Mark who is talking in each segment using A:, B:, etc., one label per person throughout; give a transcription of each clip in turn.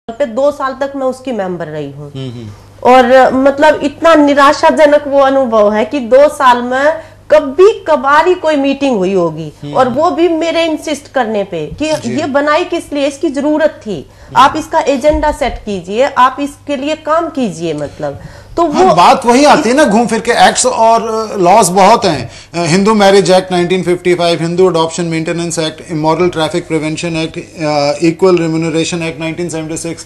A: पे 2 साल तक मैं उसकी मेंबर रही हूँ। और मतलब इतना निराशाजनक वो अनुभव है कि 2 साल में कभी कभार कोई मीटिंग हुई होगी और वो भी मेरे इंसिस्ट करने पे कि ये बनाई किस लिए, इसकी जरूरत थी, आप इसका एजेंडा सेट कीजिए, आप इसके लिए काम कीजिए। मतलब तो वो
B: बात वही आती है ना, घूम फिर के एक्ट्स और लॉज बहुत हैं। Hindu marriage act 1955, Hindu adoption maintenance act, immoral traffic prevention act, equal remuneration act 1976।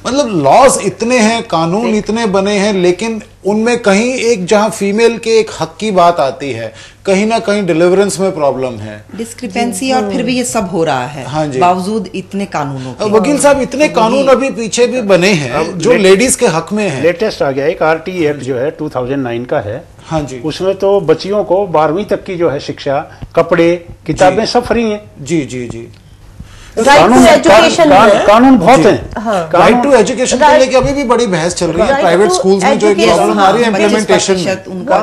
B: मतलब लॉज इतने हैं, कानून इतने बने हैं, लेकिन उनमें कहीं एक जहां फीमेल के एक हक की बात आती है, कहीं ना कहीं डिलीवरेंस में प्रॉब्लम है,
C: डिस्क्रिपेंसी। और फिर भी ये सब हो रहा है।
B: हाँ जी,
C: बावजूद इतने कानूनों के।
B: वकील साहब इतने कानून अभी पीछे भी बने हैं जो लेडीज के हक में है।
D: लेटेस्ट आ गया एक आरटी एक्ट जो है 2009 का है।
B: हाँ जी,
D: उसमें तो बच्चियों को 12वीं तक की जो है शिक्षा, कपड़े, किताबें सब फ्री हैं।
B: जी जी जी।
D: कानून बहुत है।
B: राइट टू एजुकेशन को लेकर अभी भी बड़ी बहस चल रही है प्राइवेट स्कूल्स में। जो एक प्रॉब्लम आ रही है इम्प्लीमेंटेशन,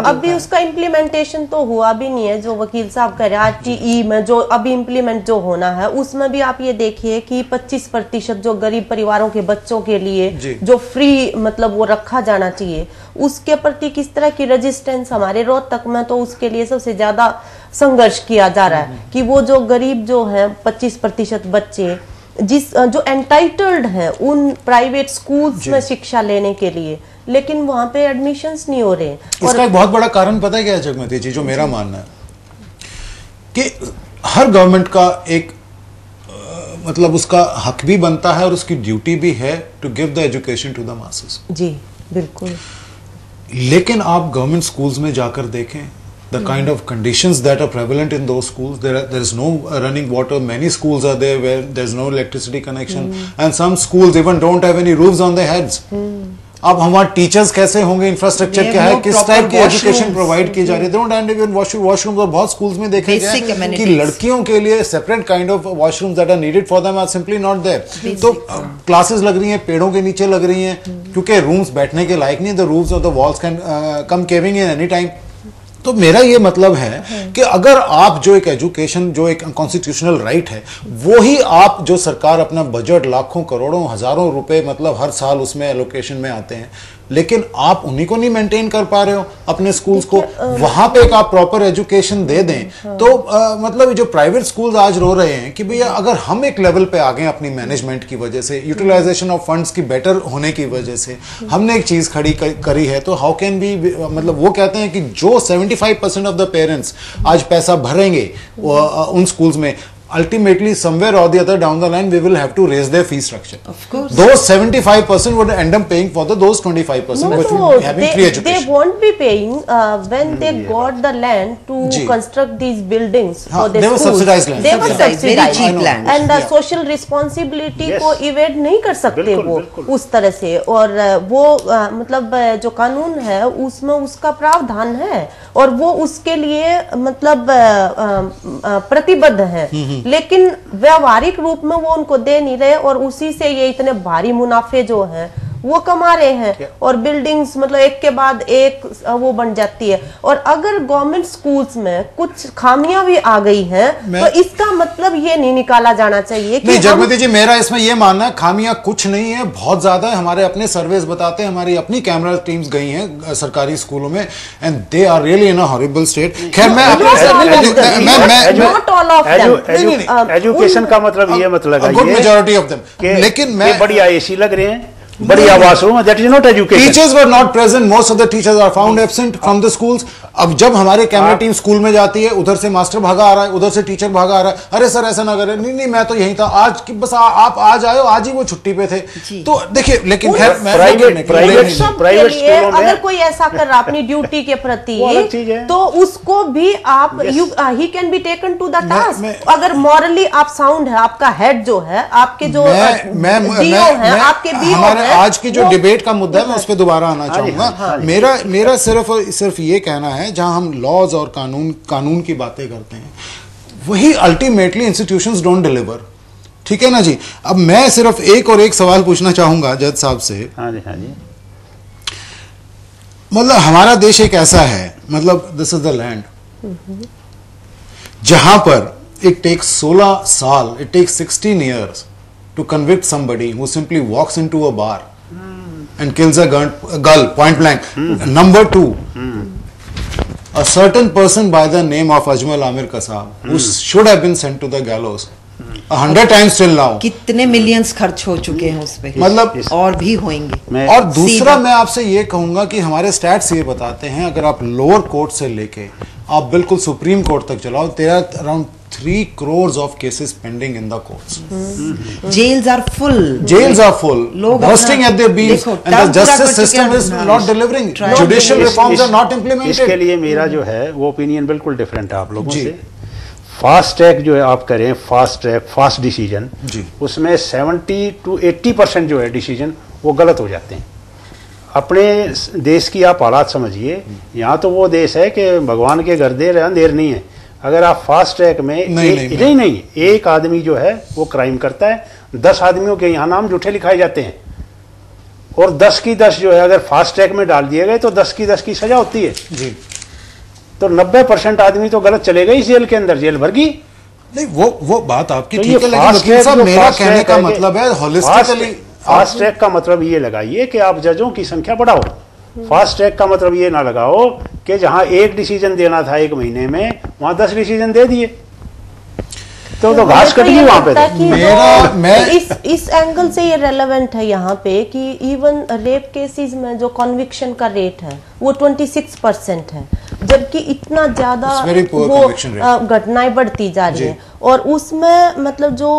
A: अभी उसका इम्प्लीमेंटेशन तो हुआ भी नहीं है। जो वकील साहब कह रहे हैं आरटीई में जो अभी इम्प्लीमेंट जो होना है, उसमें भी आप ये देखिए कि 25% जो गरीब परिवारों के बच्चों के लिए जो फ्री मतलब वो रखा जाना चाहिए, उसके प्रति किस तरह की रेजिस्टेंस हमारे रोहतक में तो उसके लिए सबसे ज्यादा संघर्ष किया जा रहा है कि वो जो गरीब जो है 25% बच्चे जो एंटाइटल्ड हैं उन प्राइवेट स्कूल्स में शिक्षा लेने के लिए, लेकिन वहां पे एडमिशंस नहीं हो रहे।
B: इसका एक बहुत बड़ा कारण पता है क्या है जगमती जी, जो मेरा मानना है कि हर गवर्नमेंट का एक मतलब उसका हक भी बनता है और उसकी ड्यूटी भी है to give the education to the masses.
A: जी बिल्कुल।
B: लेकिन आप गवर्नमेंट स्कूल्स में जाकर देखें the kind of conditions that are prevalent in those schools. There is no running water. Many schools are there where there's no electricity connection, and some schools even don't have any roofs on their heads. अब हमारे teachers कैसे होंगे, infrastructure क्या है, किस type की education provide की जा रही है? They don't have even washrooms। और बहुत स्कूल्स में देखा गया है कि लड़कियों के लिए separate kind of washrooms that are needed for them are simply not there. तो क्लासेस लग रही हैं पेड़ों के नीचे लग रही हैं क्योंकि रूम्स बैठने के लायक नहीं। The roofs of the walls can come caving in any time. तो मेरा ये मतलब है कि अगर आप जो एक एजुकेशन जो एक कॉन्स्टिट्यूशनल राइट है, वो ही आप जो सरकार अपना बजट लाखों करोड़ों हजारों रुपए मतलब हर साल उसमें एलोकेशन में आते हैं, लेकिन आप उन्हीं को नहीं मेंटेन कर पा रहे हो अपने स्कूल्स को। वहां पे एक आप प्रॉपर एजुकेशन दे दें तो मतलब जो प्राइवेट स्कूल्स आज रो रहे हैं कि भैया अगर हम एक लेवल पे आ गए अपनी मैनेजमेंट की वजह से, यूटिलाइजेशन ऑफ फंड्स की बेटर होने की वजह से हमने एक चीज खड़ी करी है, तो हाउ कैन बी मतलब वो कहते हैं कि जो 75% ऑफ द पेरेंट्स आज पैसा भरेंगे उन स्कूल्स में, ultimately somewhere or the other down the line we will have to raise their fee structure.
C: Of course,
B: those 75% would end up paying for those 25% which will be having free education.
A: They won't be paying when they got the land to construct these buildings for the schools.
B: They were subsidized land.
A: They were subsidized,
C: very cheap land.
A: And the social responsibility को evade नहीं कर सकते वो उस तरह से। और वो मतलब जो कानून है उसमें उसका प्रावधान है और वो उसके लिए मतलब प्रतिबद्ध है, लेकिन व्यवहारिक रूप में वो उनको दे नहीं रहे और उसी से ये इतने भारी मुनाफे जो हैं वो कमा रहे हैं और बिल्डिंग्स मतलब एक के बाद एक वो बन जाती है। और अगर गवर्नमेंट स्कूल्स में कुछ खामियां भी आ गई हैं तो इसका मतलब ये नहीं निकाला जाना चाहिए कि
B: नहीं जगमती जी, मेरा इसमें ये मानना है खामियां कुछ नहीं है, बहुत ज्यादा है। हमारे अपने सर्वेस बताते हैं, हमारी अपनी कैमरा टीम्स गई हैं सरकारी स्कूलों में and they are really in a horrible state. खैर मैं
D: एजुकेशन का मतलब ये मतलब
B: गुड मेजॉरिटी ऑफ देम, लेकिन मैं
D: बड़ी आईएसी लग रहे हैं, बड़ी आवास room, that is not education.
B: Teachers were not present, most of the teachers are found absent from the schools. अब जब हमारे कैमरा टीम स्कूल में जाती है, उधर से मास्टर भागा आ रहा है, उधर से टीचर भागा आ रहा है, अरे सर ऐसा ना करें, नहीं नहीं मैं तो यहीं था आज की, बस आप आज आए हो, आज ही वो छुट्टी पे थे। तो देखिए, लेकिन खैर
D: प्राइवेट स्कूलों में
A: अगर कोई ऐसा कर रहा अपनी ड्यूटी के प्रति तो उसको भी आप ही can be taken to the task. अगर मॉरली आप साउंड है, आपका हेड जो है, आपके जो डीओ है, आपके बीओ है,
B: आज की जो डिबेट का मुद्दा है मैं उस पर दोबारा आना चाहूंगा। मेरा सिर्फ ये कहना है, जहां हम लॉज और कानून की बातें करते हैं, वही अल्टीमेटली इंस्टीट्यूशंस डोंट डिलीवर। ठीक है ना जी। अब मैं सिर्फ एक सवाल पूछना चाहूंगा जज साहब से।
D: हाँ जी, हाँ जी।
B: मतलब हमारा देश एक ऐसा है, मतलब दिस इज द लैंड जहां पर इट टेक्स 16 साल, it takes 16 years to convict somebody who simply walks into a bar and kills a girl point blank. Number two, a certain person by the name of Ajmal Amir Kasab, who should have been sent to the gallows 100 times till now.
C: कितने millions खर्च हो चुके हैं उस पे,
B: मतलब
C: और भी होंगे।
B: और दूसरा मैं आपसे ये कहूंगा कि हमारे स्टैट्स ये बताते हैं, अगर आप लोअर कोर्ट से लेके आप बिल्कुल सुप्रीम कोर्ट तक चलाओ, there are around 3 crores of cases pending in the courts.
C: Jails are full.
B: Jails are full. Bursting at their beams, and the justice system is not delivering. Judicial reforms are not implemented.
D: इसके लिए मेरा जो है वो opinion बिल्कुल different है आप लोगों से। फास्ट ट्रैक जो है आप करें, फास्ट ट्रैक फास्ट डिसीजन, उसमें 70 to 80% जो है डिसीजन वो गलत हो जाते हैं। अपने देश की आप हालात समझिए, यहाँ तो वो देश है कि भगवान के घर देर है अंधेर नहीं है। अगर आप फास्ट ट्रैक में नहीं एक आदमी जो है वो क्राइम करता है, 10 आदमियों के यहाँ नाम झूठे लिखाए जाते हैं, और 10 की 10 जो है अगर फास्ट ट्रैक में डाल दिए गए तो 10 की 10 की सजा होती है जी। तो 90% आदमी तो गलत चले गए इस जेल के अंदर, जेल भर गई।
B: नहीं, वो बात आपकी ठीक है, लेकिन वकील साहब मेरा कहने का मतलब है होलिस्टिकली
D: फास्ट ट्रैक का मतलब ये लगाइए कि आप जजों की संख्या बढ़ाओ। फास्ट ट्रैक का मतलब ये ना लगाओ कि जहां एक डिसीजन देना था 1 महीने में, वहां 10 डिसीजन दे दिए, तो घास कट गई वहां पे।
A: मैं इस एंगल से ये रेलेवेंट है यहाँ पे कि इवन रेप केसेस में जो कन्विक्शन का रेट है वो 26% है, जबकि इतना ज्यादा वो घटनाएं बढ़ती जा रही है, और उसमें मतलब जो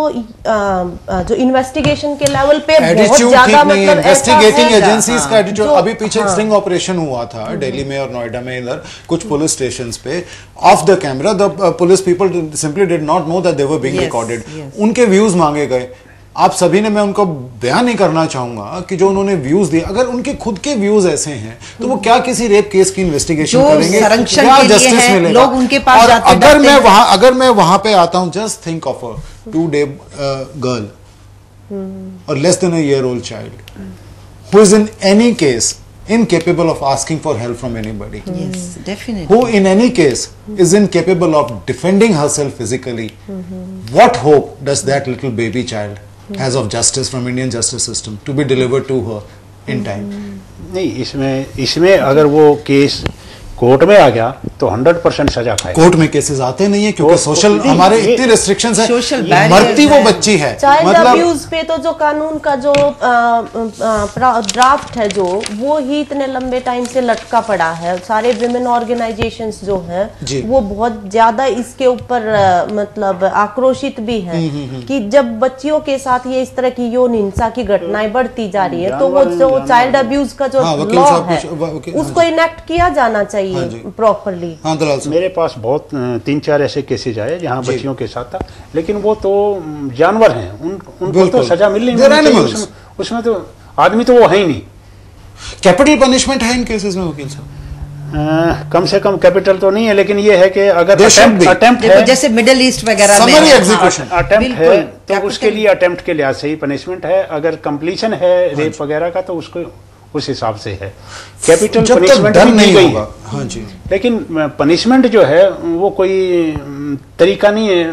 A: इन्वेस्टिगेशन के लेवल पे बहुत ज्यादा मतलब
B: इन्वेस्टिगेटिंग एजेंसीज का एटीट्यूड। अभी पीछे स्ट्रिंग ऑपरेशन हुआ था दिल्ली में और नोएडा में, इधर कुछ पुलिस स्टेशंस पे of the camera the police people simply did not know that they were being recorded. उनके व्यूज मांगे गए, आप सभी ने, मैं उनको बयान नहीं करना चाहूंगा कि जो उन्होंने व्यूज दिए, अगर उनके खुद के व्यूज ऐसे हैं तो वो क्या किसी रेप केस की इन्वेस्टिगेशन करेंगे, क्या जस्टिस मिलेगा? लोग उनके पास जाते अगर मैं वहां पे आता हूं, just think of a 2-day girl और less than a year old child who is in any case incapable of asking for help from anybody.
C: Yes, definitely.
B: Who in any case is incapable of defending herself physically. What hope does that little baby child has of justice from Indian justice system to be delivered to her in time?
D: नहीं, इसमें अगर वो case court में आ गया तो 100% सजा खाएगा।
B: Court में केसेस आते नहीं है क्योंकि सोशल हमारे इतनी रेस्ट्रिक्शंस है, मरती वो बच्ची है।
A: चाइल्ड अब्यूज पे तो जो कानून का जो ड्राफ्ट है जो वो ही इतने लंबे टाइम से लटका पड़ा है। सारे विमेन ऑर्गेनाइजेशंस जो हैं वो बहुत ज्यादा इसके ऊपर मतलब आक्रोशित भी हैं कि जब बच्चियों के साथ ये इस तरह की यौन हिंसा की घटनाएं बढ़ती जा रही है तो वो जो चाइल्ड अब्यूज का जो लॉ है उसको इनेक्ट किया जाना चाहिए प्रॉपरली।
D: मेरे पास बहुत 3-4 ऐसे केसेज आए जहां बच्चियों के साथ था, लेकिन वो तो जानवर हैं, उनको तो सजा मिल नहीं, उसमें तो आदमी तो वो है ही नहीं।
B: कैपिटल पनिशमेंट है इन केसेस में वकील साहब?
D: कम से कम कैपिटल तो नहीं है, लेकिन ये है कि अगर अटेम्प्ट है,
C: जैसे मिडल ईस्ट वगैरह में
D: अटेम्प्ट है तो उसके लिए अटेम्प्ट के लिहाज से ही पनिशमेंट है। अगर कंप्लीशन है रेप वगैरह का तो उसको उस हिसाब से है। कैपिटल पनिशमेंट नहीं गई है,
B: हाँ जी,
D: लेकिन पनिशमेंट जो है वो कोई तरीका नहीं है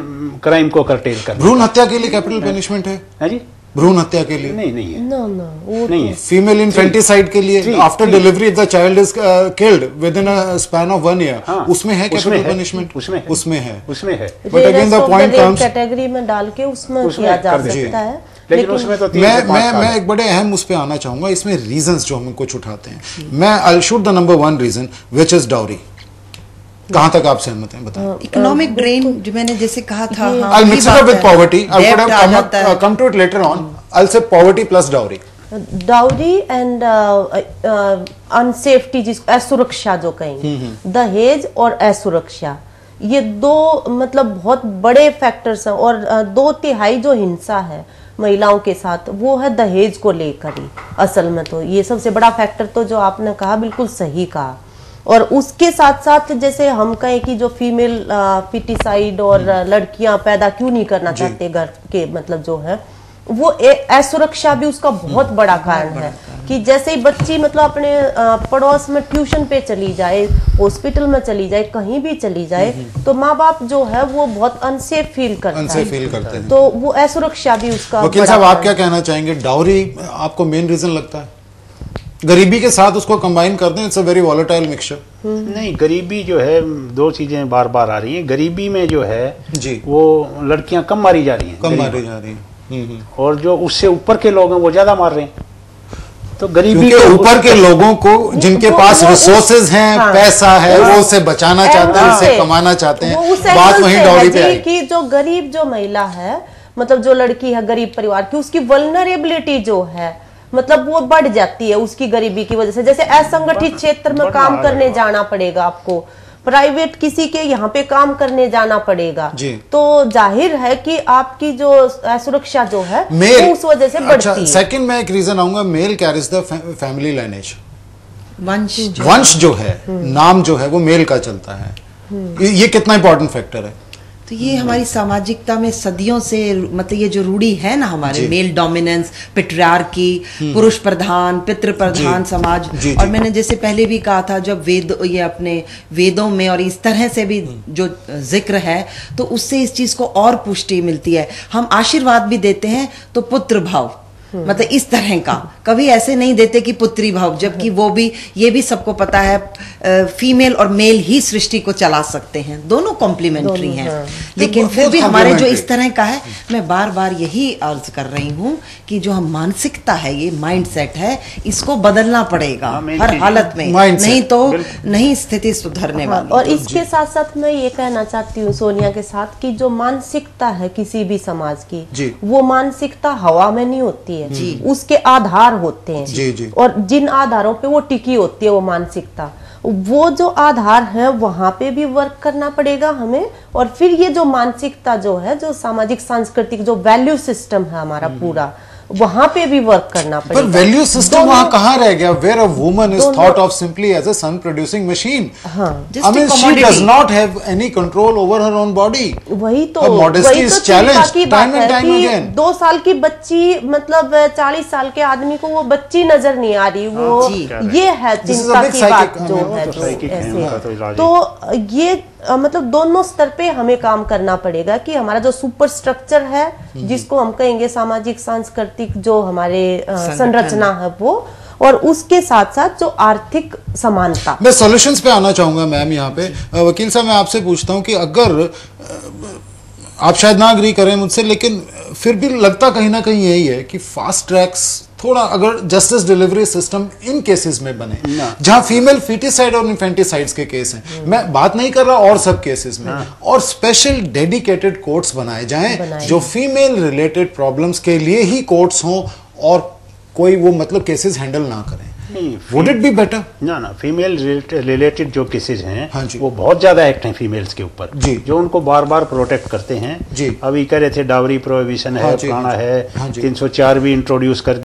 D: क्राइम को कर्टेल करने।
B: भ्रूण हत्या के लिए कैपिटल पनिशमेंट है जी? भ्रूण हत्या के लिए
D: नहीं है,
A: नहीं है।
B: फीमेल इन्फेंटिसाइड के लिए after delivery the child is killed with in a span of 1 year, उसमें है कैपिटल पनिशमेंट? उसमें है।
A: But again the point comes category में डाल के उसमें किया जा सकता है,
D: लेकिन उसमें तो
B: मैं एक बड़े अहम उस पे आना चाहूंगा। इसमें रीजंस जो हम कुछ उठाते हैं, मैं I shoot the number 1 reason which is dowry. कहां तक आप सहमत हैं बताएं?
C: इकोनॉमिक ड्रेन जो मैंने जैसे कहा था,
B: I'll mix it up with poverty. I could have come to it later on. I'll say poverty plus dowry.
A: Dowry and unsafety, जिसको असुरक्षा जो कहेंगे, दहेज और असुरक्षा, ये दो मतलब बहुत बड़े फैक्टर्स हैं। और 2/3 जो हिंसा है महिलाओं के साथ वो है दहेज को लेकर ही। असल में तो ये सबसे बड़ा फैक्टर तो जो आपने कहा बिल्कुल सही कहा। और उसके साथ साथ जैसे हम कहें कि जो फीमेल फिटिसाइड और लड़कियां पैदा क्यों नहीं करना चाहते घर के मतलब जो है वो असुरक्षा भी उसका बहुत बड़ा कारण है। कि जैसे ही बच्ची मतलब अपने पड़ोस में ट्यूशन पे चली जाए, हॉस्पिटल में चली जाए, कहीं भी चली जाए, तो माँ बाप जो है वो बहुत अनसेफ फील करते हैं, तो वो असुरक्षा भी उसका।
B: वकील साहब, आप क्या कहना चाहेंगे? डाउरी आपको मेन रीजन लगता है? गरीबी के साथ उसको कंबाइन कर दें, it's a very volatile mixture.
D: नहीं, गरीबी जो है, दो चीजें बार बार आ रही हैं। गरीबी में जो है
B: जी,
D: वो लड़कियां कम मारी जा रही हैं, और जो उससे ऊपर के लोग हैं वो ज्यादा मार रहे हैं। तो गरीबी के
B: ऊपर के लोगों को, जिनके पास रिसोर्सेज हैं, पैसा है, वो उसे बचाना चाहते हैं, उसे कमाना चाहते हैं। बात वहीं डाउरी पे आई
A: कि जो गरीब जो महिला है, मतलब जो लड़की है गरीब परिवार की, उसकी वल्नरेबिलिटी जो है मतलब वो बढ़ जाती है उसकी गरीबी की वजह से। जैसे असंगठित क्षेत्र में काम करने जाना पड़ेगा आपको, प्राइवेट किसी के यहाँ पे काम करने जाना पड़ेगा, तो जाहिर है कि आपकी जो सुरक्षा जो है वो उस वजह से बढ़ती है।
B: सेकंड मैं एक रीजन आऊंगा, male carries the family lineage,
C: वंश
B: जो है, नाम जो है वो मेल का चलता है। ये कितना इंपॉर्टेंट फैक्टर है?
C: तो ये हमारी सामाजिकता में सदियों से, मतलब ये जो रूढ़ी है ना हमारे, मेल डोमिनेंस, पेट्रियार्की, पुरुष प्रधान, पितृ प्रधान समाज। और मैंने जैसे पहले भी कहा था, जब ये अपने वेदों में और इस तरह से भी जो जिक्र है, तो उससे इस चीज को और पुष्टि मिलती है। हम आशीर्वाद भी देते हैं तो पुत्र भाव, मतलब इस तरह का, कभी ऐसे नहीं देते कि पुत्री भाव, जबकि वो भी, ये भी सबको पता है फीमेल और मेल ही सृष्टि को चला सकते हैं, दोनों कॉम्प्लीमेंट्री हैं। लेकिन फिर भी हमारे जो इस तरह का है, मैं बार बार यही अर्ज कर रही हूँ कि जो हम मानसिकता है, ये माइंड सेट है, इसको बदलना पड़ेगा हर हालत में, नहीं तो नहीं स्थिति सुधरने वाली।
A: और इसके साथ साथ मैं ये कहना चाहती हूँ सोनिया के साथ कि जो मानसिकता है किसी भी समाज की, वो मानसिकता हवा में नहीं होती है, उसके आधार होते हैं, और जिन आधारों पे वो टिकी होती है वो मानसिकता, वो जो आधार है वहां पे भी वर्क करना पड़ेगा हमें। और फिर ये जो मानसिकता जो है, जो सामाजिक सांस्कृतिक जो वैल्यू सिस्टम है हमारा पूरा, वहां पे भी वर्क करना पड़ेगा।
B: पर वैल्यू सिस्टम वहां कहां रह गया? Where a woman is thought of simply as a son producing machine. I mean she does not have any control over her own body.
A: वही तो
B: modesty is challenged time and time again.
A: 2 साल की बच्ची मतलब 40 साल के आदमी को वो बच्ची नजर नहीं आ रही, वो ये है चिंता की बात जो है, जो ऐसे। तो ये मतलब दोनों स्तर पे हमें काम करना पड़ेगा कि हमारा जो सुपर स्ट्रक्चर है, जिसको हम कहेंगे सामाजिक सांस्कृतिक जो हमारे संरचना है वो, और उसके साथ साथ जो आर्थिक समानता।
B: मैं सॉल्यूशंस पे आना चाहूंगा मैम यहाँ पे। वकील साहब, मैं आपसे पूछता हूँ कि अगर आप शायद ना अग्री करें मुझसे, लेकिन फिर भी लगता कहीं ना कहीं यही है कि फास्ट ट्रैक्स थोड़ा अगर justice delivery system in cases में बने जहां फीमेल फीटिसाइड और इन्फेंटिसाइड्स के केस हैं, मैं बात नहीं कर रहा और सब केसेस में, और स्पेशल डेडिकेटेड कोर्ट्स बनाए जाएं जो फीमेल रिलेटेड प्रॉब्लम्स के लिए ही कोर्ट्स हों, और कोई वो मतलब केसेस हैंडल ना करें। Would it be better?
D: ना, फीमेल रिलेटेड जो केसेस हैं, वो बहुत ज्यादा एक्ट हैं फीमेल्स के ऊपर, जो उनको बार बार प्रोटेक्ट करते हैं। अभी कह रहे थे डावरी प्रोहिबिशन है, पुराना है, 304 भी इंट्रोड्यूस कर